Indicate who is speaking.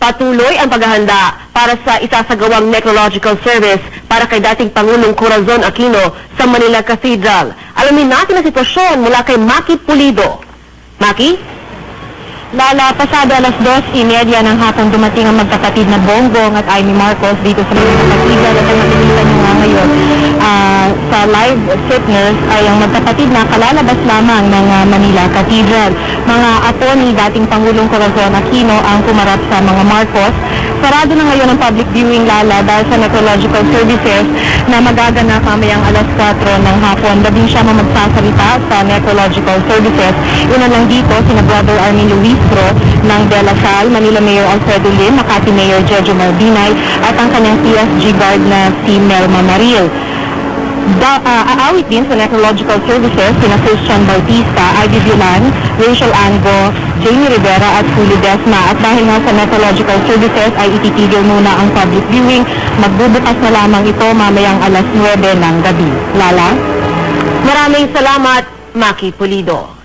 Speaker 1: Patuloy ang paghahanda para sa isasagawang necrological service para kay dating Pangulong Corazon Aquino sa Manila Cathedral. Alamin natin ang sitwasyon mula kay Maki Pulido. Maki?
Speaker 2: Lala, pasado alas 2:30 ng hapon dumating ang magkapatid na Bongbong at Amy Marcos dito sa Manila Cathedral at ang nakikita nyo nga ngayon sa live fitness ay ang magkapatid na kalalabas lamang ng Manila Cathedral. Mga apo ni dating Pangulong Corazon Aquino ang kumarap sa mga Marcos. Sarado na ngayon ang public viewing, Lala, dahil sa necrological services na magaganap mamayang alas 4 ng hapon. Labing siya magsasalita sa necrological services. Una lang dito, sina Brother Armin Luistro ng De La Salle, Manila Mayor Alfredo Lim, Makati Mayor Jejo Marbinay, at ang kanyang PSG guard na si Melma Maril. Aawit din sa necrological services sina Christian Bautista, Ivy Villan, Rachel Ango, Jamie Rivera at Julio Desma. At dahil nga sa necrological services ay ititigil muna ang public viewing, magbubukas na lamang ito mamayang alas 9 ng gabi. Lala?
Speaker 1: Maraming salamat, Maki Pulido.